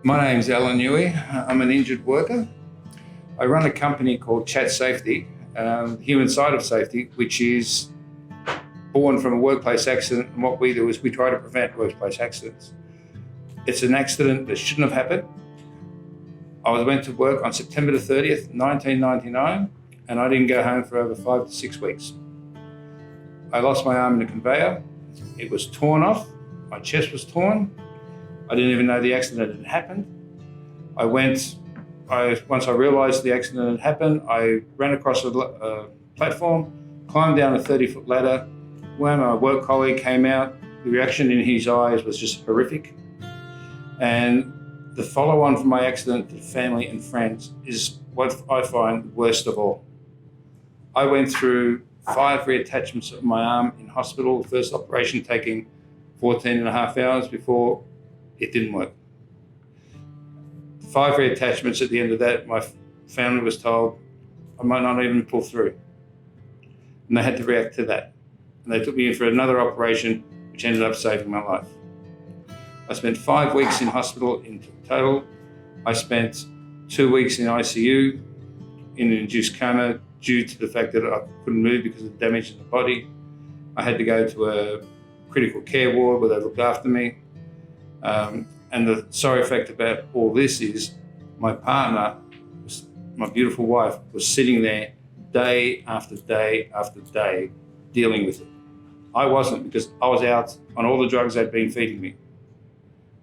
My name's Alan Newey. I'm an injured worker. I run a company called Chat Safety, human side of safety, which is born from a workplace accident. And what we do is we try to prevent workplace accidents. It's an accident that shouldn't have happened. I went to work on September the 30th, 1999, and I didn't go home for over 5 to 6 weeks. I lost my arm in a conveyor. It was torn off. My chest was torn. I didn't even know the accident had happened. Once I realised the accident had happened, I ran across a platform, climbed down a 30-foot ladder. When my work colleague came out, the reaction in his eyes was just horrific. And the follow-on from my accident to family and friends is what I find worst of all. I went through 5 reattachments of my arm in hospital, the first operation taking 14 and a half hours before it didn't work. 5 reattachments. At the end of that, my family was told I might not even pull through. And they had to react to that. And they took me in for another operation, which ended up saving my life. I spent 5 weeks in hospital in total. I spent 2 weeks in ICU in an induced coma due to the fact that I couldn't move because of the damage in the body. I had to go to a critical care ward where they looked after me. And the sorry fact about all this is my partner, my beautiful wife, was sitting there day after day after day dealing with it. I wasn't, because I was out on all the drugs they'd been feeding me.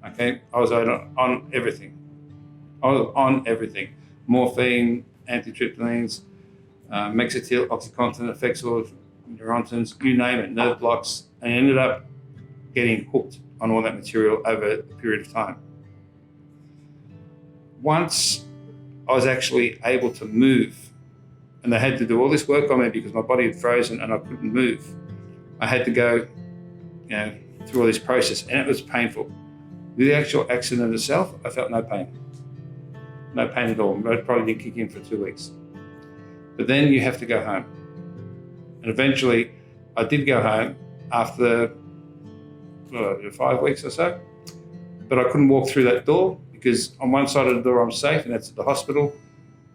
Okay, I was out on everything. I was on everything. Morphine, antitryptamines, Mexatil, OxyContin, Effexor, Neurontins, you name it, nerve blocks. And I ended up getting hooked on all that material over a period of time. Once I was actually able to move, and they had to do all this work on me because my body had frozen and I couldn't move. I had to go, through all this process, and it was painful. With the actual accident itself, I felt no pain. No pain at all. It probably didn't kick in for 2 weeks. But then you have to go home. And eventually I did go home after 5 weeks or so, but I couldn't walk through that door because on one side of the door I'm safe, and that's at the hospital.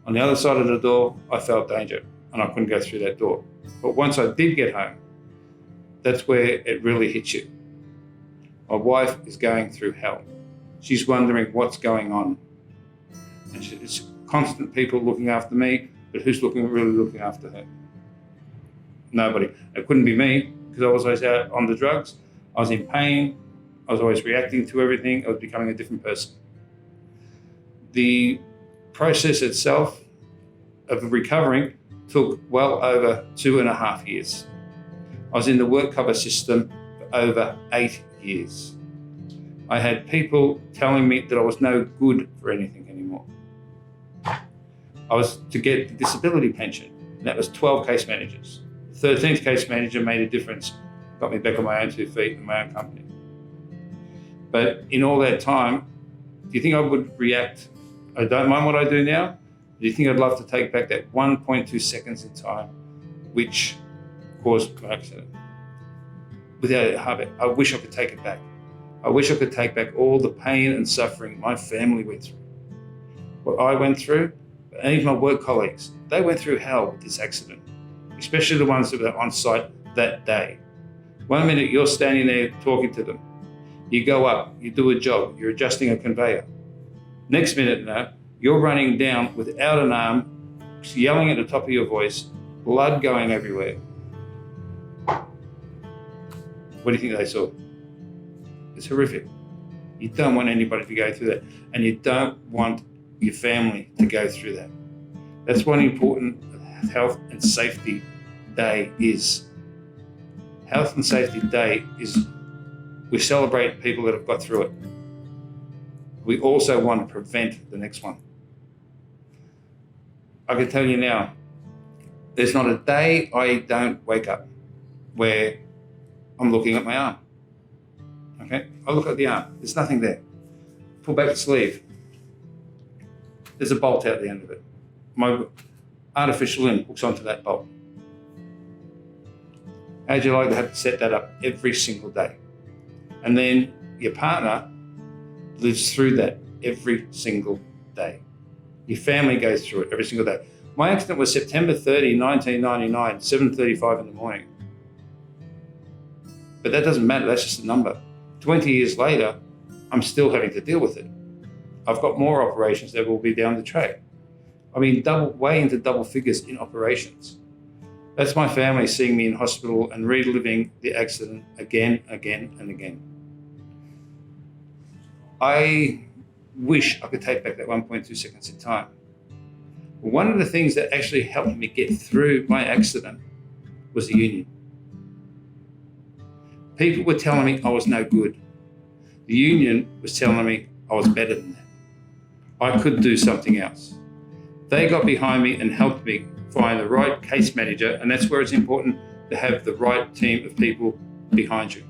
On the other side of the door, I felt danger and I couldn't go through that door. But once I did get home, that's where it really hits you. My wife is going through hell. She's wondering what's going on. And it's constant people looking after me, but who's really looking after her? Nobody. It couldn't be me, because I was always out on the drugs. I was in pain. I was always reacting to everything. I was becoming a different person. The process itself of recovering took well over 2.5 years. I was in the work cover system for over 8 years. I had people telling me that I was no good for anything anymore. I was to get the disability pension, and that was 12 case managers. The 13th case manager made a difference, got me back on my own 2 feet in my own company. But in all that time, do you think I would react? I don't mind what I do now. Do you think I'd love to take back that 1.2 seconds in time, which caused my accident? Without a habit, I wish I could take it back. I wish I could take back all the pain and suffering my family went through. What I went through, and even my work colleagues, they went through hell with this accident, especially the ones that were on site that day. 1 minute you're standing there talking to them. You go up, you do a job, you're adjusting a conveyor. Next minute now, you're running down without an arm, yelling at the top of your voice, blood going everywhere. What do you think they saw? It's horrific. You don't want anybody to go through that, and you don't want your family to go through that. That's what important Health and Safety Day is. Health and Safety Day is we celebrate people that have got through it. We also want to prevent the next one. I can tell you now, there's not a day I don't wake up where I'm looking at my arm. Okay, I look at the arm, there's nothing there. Pull back the sleeve. There's a bolt out the end of it. My artificial limb hooks onto that bolt. How'd you like to have to set that up every single day? And then your partner lives through that every single day. Your family goes through it every single day. My accident was September 30, 1999, 7:35 in the morning. But that doesn't matter, that's just a number. 20 years later, I'm still having to deal with it. I've got more operations that will be down the track. I mean, way into double figures in operations. That's my family seeing me in hospital and reliving the accident again, and again. I wish I could take back that 1.2 seconds in time. One of the things that actually helped me get through my accident was the union. People were telling me I was no good. The union was telling me I was better than that. I could do something else. They got behind me and helped me find the right case manager, and that's where it's important to have the right team of people behind you.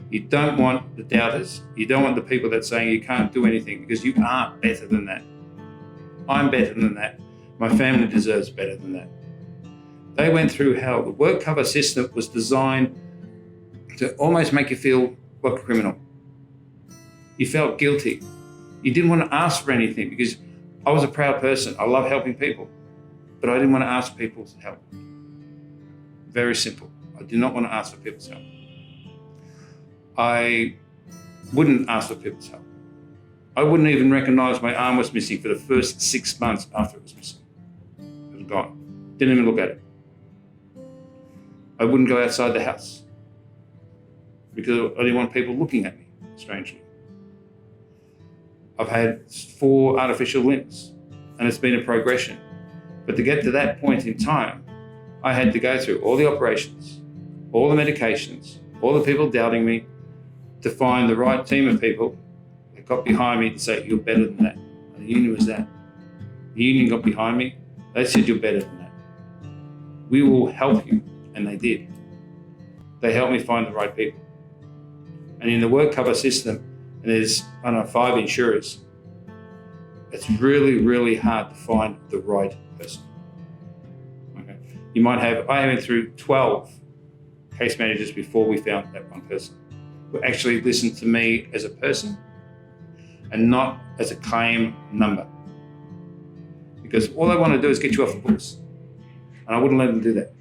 You don't want the doubters. You don't want the people that are saying you can't do anything, because you are better than that. I'm better than that. My family deserves better than that. They went through hell. The work cover system was designed to almost make you feel like a criminal. You felt guilty. You didn't want to ask for anything, because I was a proud person. I love helping people, but I didn't want to ask people's help. Very simple. I did not want to ask for people's help. I wouldn't ask for people's help. I wouldn't even recognize my arm was missing for the first 6 months after it was missing. It was gone. Didn't even look at it. I wouldn't go outside the house because I didn't want people looking at me strangely. I've had 4 artificial limbs, and it's been a progression. But to get to that point in time, I had to go through all the operations, all the medications, all the people doubting me, to find the right team of people that got behind me to say, you're better than that. And the union was that. The union got behind me. They said, you're better than that. We will help you. And they did. They helped me find the right people. And in the work cover system, and there's, 5 insurers, it's really, really hard to find the right person. Okay. You might have, I went through 12 case managers before we found that one person who actually listened to me as a person and not as a claim number. Because all they want to do is get you off the books. And I wouldn't let them do that.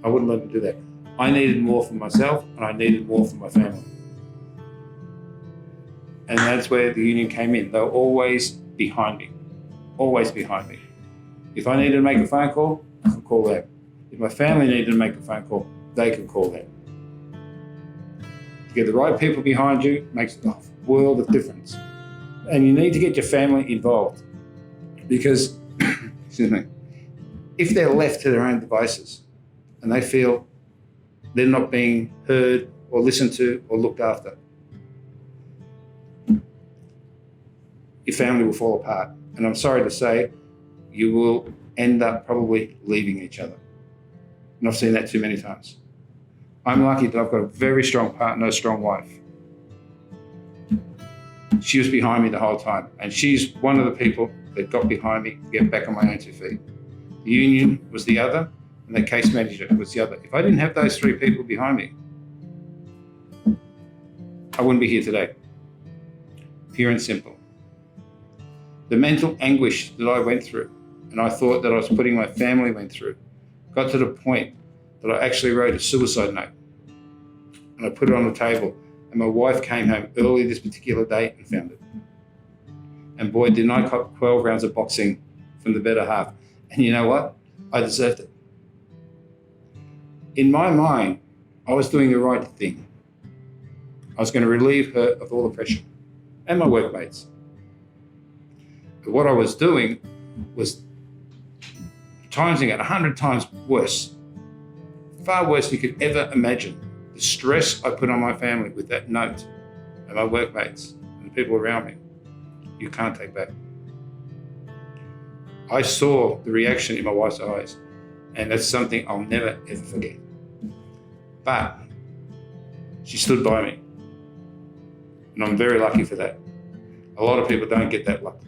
I wouldn't let them do that. I needed more for myself, and I needed more for my family. And that's where the union came in. They were always behind me. Always behind me. If I needed to make a phone call, I could call them. If my family needed to make a phone call, they could call them. To get the right people behind you makes a world of difference. And you need to get your family involved. Because, excuse me, if they're left to their own devices and they feel they're not being heard or listened to or looked after, your family will fall apart. And I'm sorry to say, you will end up probably leaving each other. And I've seen that too many times. I'm lucky that I've got a very strong partner, a strong wife. She was behind me the whole time. And she's one of the people that got behind me to get back on my own 2 feet. The union was the other, and the case manager was the other. If I didn't have those 3 people behind me, I wouldn't be here today. Pure and simple. The mental anguish that I went through, and I thought that I was putting my family went through, got to the point that I actually wrote a suicide note. And I put it on the table, and my wife came home early this particular day and found it. And boy, didn't I cop 12 rounds of boxing from the better half. And you know what? I deserved it. In my mind, I was doing the right thing. I was going to relieve her of all the pressure, and my workmates. But what I was doing was timesing it 100 times worse. Far worse than you could ever imagine. The stress I put on my family with that note, and my workmates, and the people around me, you can't take back. I saw the reaction in my wife's eyes, and that's something I'll never ever forget. But she stood by me, and I'm very lucky for that. A lot of people don't get that luck.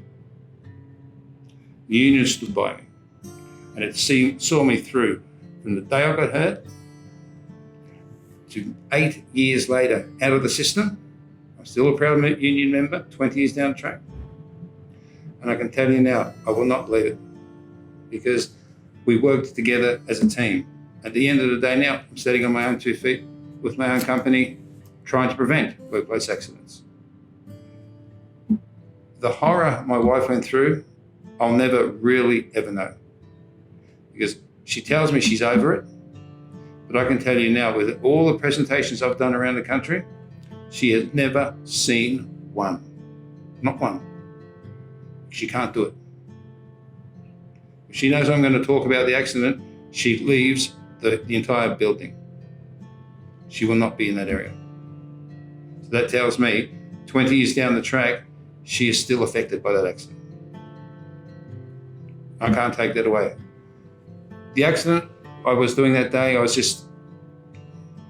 The union stood by me, and it saw me through from the day I got hurt to 8 years later out of the system. I'm still a proud union member 20 years down the track. And I can tell you now, I will not leave it because we worked together as a team. At the end of the day now, I'm standing on my own 2 feet with my own company, trying to prevent workplace accidents. The horror my wife went through, I'll never really ever know, because she tells me she's over it. But I can tell you now, with all the presentations I've done around the country, she has never seen one. Not one. She can't do it. If she knows I'm going to talk about the accident, she leaves the entire building. She will not be in that area. So that tells me 20 years down the track, she is still affected by that accident. I can't take that away. The accident I was doing that day, I was just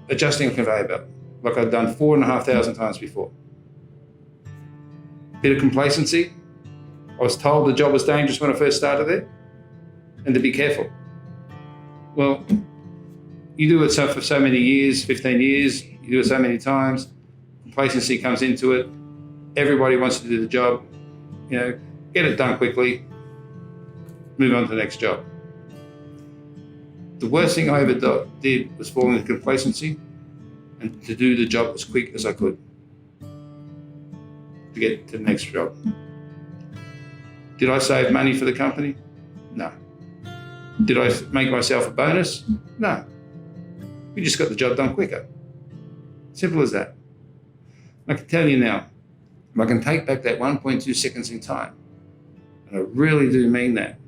adjusting a conveyor belt, like I'd done 4,500 times before. Bit of complacency. I was told the job was dangerous when I first started there, and to be careful. Well, you do it for so many years, 15 years, you do it so many times, complacency comes into it. Everybody wants to do the job, get it done quickly, move on to the next job. The worst thing I ever did was fall into complacency and to do the job as quick as I could to get to the next job. Did I save money for the company? No. Did I make myself a bonus? No. We just got the job done quicker. Simple as that. I can tell you now, if I can take back that 1.2 seconds in time, and I really do mean that,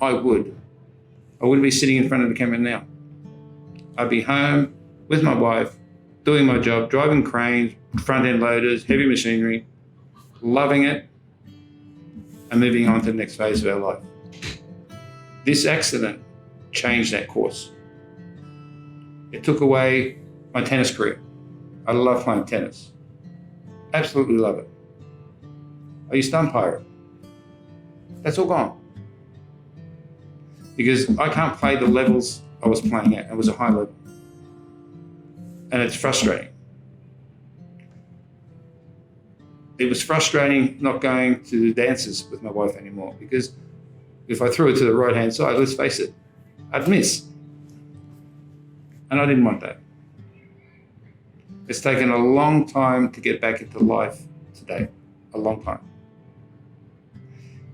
I would. I wouldn't be sitting in front of the camera now. I'd be home with my wife, doing my job, driving cranes, front-end loaders, heavy machinery, loving it, and moving on to the next phase of our life. This accident changed that course. It took away my tennis career. I love playing tennis. Absolutely love it. I used to umpire it. That's all gone. Because I can't play the levels I was playing at. It was a high level. And it's frustrating. It was frustrating not going to dances with my wife anymore, because if I threw it to the right-hand side, let's face it, I'd miss. And I didn't want that. It's taken a long time to get back into life today. A long time.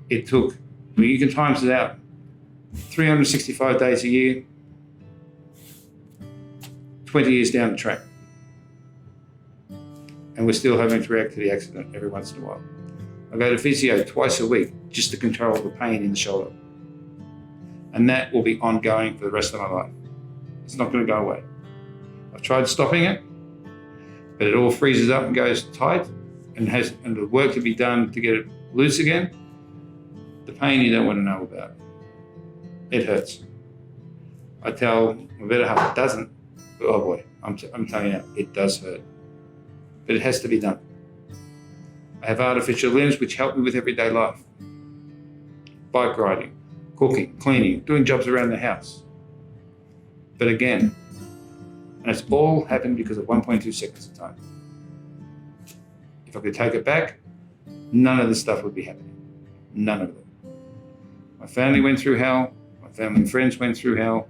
It took, you can times it out, 365 days a year, 20 years down the track. And we're still having to react to the accident every once in a while. I go to physio twice a week just to control the pain in the shoulder. And that will be ongoing for the rest of my life. It's not going to go away. I've tried stopping it, but it all freezes up and goes tight and the work to be done to get it loose again. The pain you don't want to know about. It hurts. I tell about half it doesn't. Oh boy, I'm telling you, it does hurt. But it has to be done. I have artificial limbs which help me with everyday life. Bike riding, cooking, cleaning, doing jobs around the house. But again, and it's all happened because of 1.2 seconds of time. If I could take it back, none of this stuff would be happening. None of it. My family went through hell. My family and friends went through hell.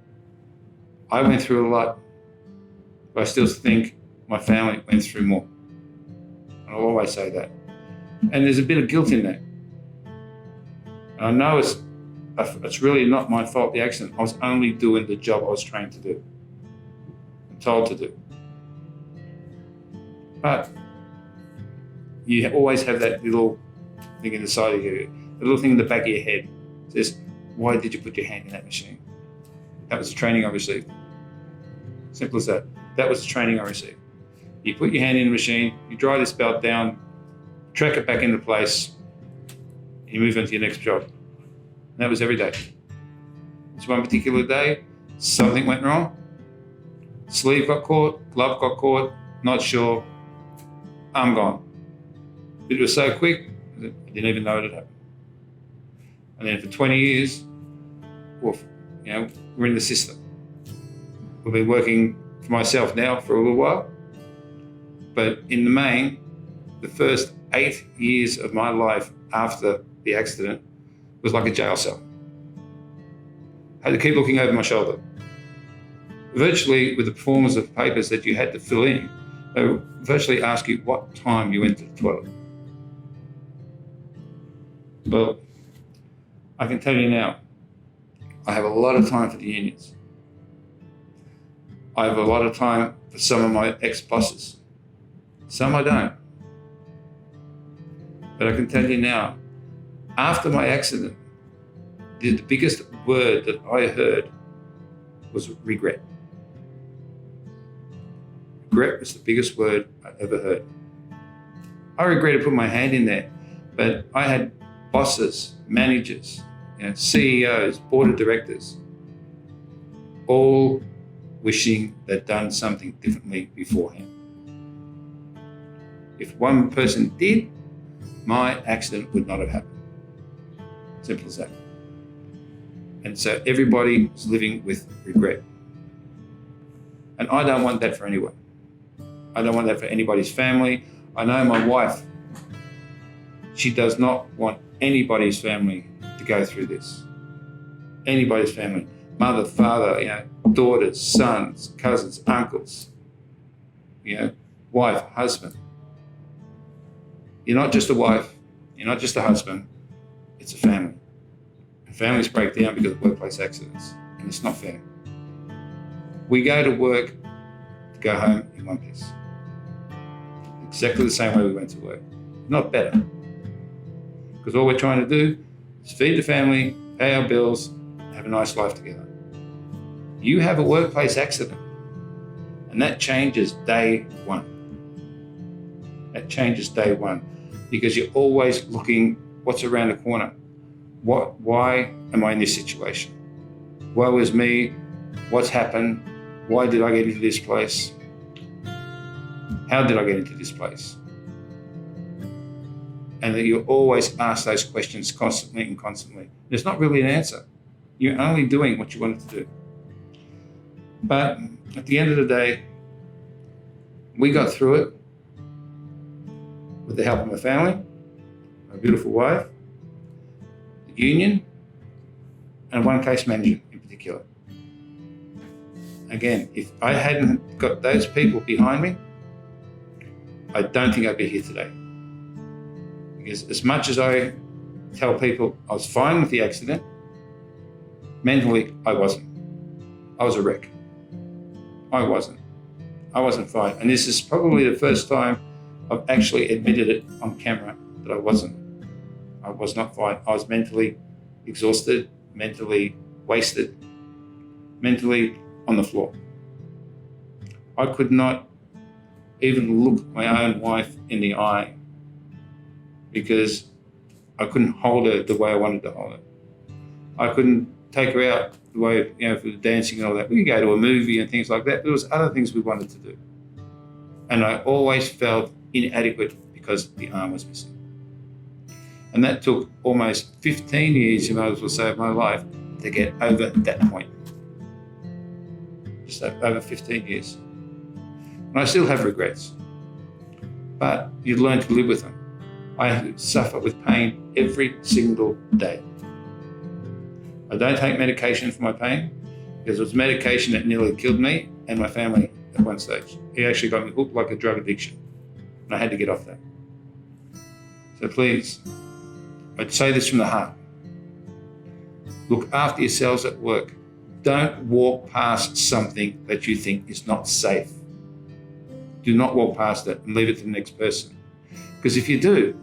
I went through a lot. But I still think my family went through more. And I'll always say that. And there's a bit of guilt in that. And I know it's really not my fault, the accident. I was only doing the job I was trained to do. I'm told to do. But you always have that little thing in the side of you, the little thing in the back of your head says, why did you put your hand in that machine? That was the training I received. Simple as that. That was the training I received. You put your hand in the machine, you dry this belt down, track it back into place, and you move on to your next job. And that was every day. This one particular day, something went wrong. Sleeve got caught, glove got caught, not sure, arm gone. It was so quick, I didn't even know it had happened. And then for 20 years, we're in the system. We've been working for myself now for a little while, but in the main, the first 8 years of my life after the accident was like a jail cell. I had to keep looking over my shoulder. Virtually, with the forms of papers that you had to fill in, they would virtually ask you what time you went to the toilet. Well, I can tell you now, I have a lot of time for the unions. I have a lot of time for some of my ex-bosses. Some I don't. But I can tell you now, after my accident, the biggest word that I heard was regret. Regret was the biggest word I ever heard. I regretted putting my hand in there, but I had bosses, managers, CEOs, board of directors, all wishing they'd done something differently beforehand. If one person did, my accident would not have happened. Simple as that. And so everybody is living with regret. And I don't want that for anyone. I don't want that for anybody's family. I know my wife, she does not want anybody's family to go through this. Anybody's family. Mother, father, daughters, sons, cousins, uncles, wife, husband. You're not just a wife, you're not just a husband, it's a family. And families break down because of workplace accidents, and it's not fair. We go to work to go home in one piece. Exactly the same way we went to work. Not better. Because all we're trying to do is feed the family, pay our bills, have a nice life together. You have a workplace accident, and that changes day one. That changes day one, because you're always looking what's around the corner. Why am I in this situation? Woe is me. What's happened? Why did I get into this place? How did I get into this place? And that you always ask those questions constantly and constantly. There's not really an answer. You're only doing what you wanted to do. But at the end of the day, we got through it with the help of my family, my beautiful wife, the union, and one case manager in particular. Again, if I hadn't got those people behind me, I don't think I'd be here today. Because as much as I tell people I was fine with the accident, mentally I wasn't. I was a wreck. I wasn't fine. And this is probably the first time I've actually admitted it on camera that I wasn't. I was not fine. I was mentally exhausted, mentally wasted, mentally on the floor. I could not even look my own wife in the eye because I couldn't hold her the way I wanted to hold her. I couldn't take her out the way, for the dancing and all that. We could go to a movie and things like that. There was other things we wanted to do. And I always felt inadequate because the arm was missing. And that took almost 15 years, you might as well say, of my life to get over that point. Just over 15 years. And I still have regrets. But you learn to live with them. I suffer with pain every single day. I don't take medication for my pain because it was medication that nearly killed me and my family at one stage. It actually got me hooked like a drug addiction. And I had to get off that. So please, I'd say this from the heart. Look after yourselves at work. Don't walk past something that you think is not safe. Do not walk past it and leave it to the next person. Because if you do,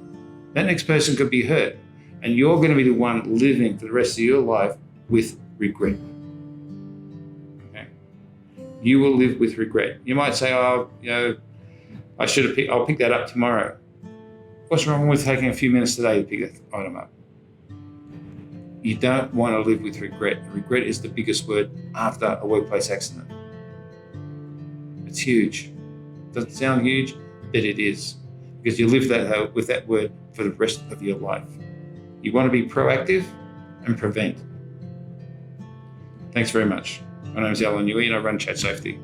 that next person could be hurt. And you're going to be the one living for the rest of your life with regret. Okay? You will live with regret. You might say, I'll pick that up tomorrow. What's wrong with taking a few minutes today to pick that item up? You don't want to live with regret. Regret is the biggest word after a workplace accident. It's huge. Doesn't sound huge, but it is. Because you live with that word for the rest of your life. You want to be proactive and prevent. Thanks very much. My name is Alan Newey and I run Chat Safety.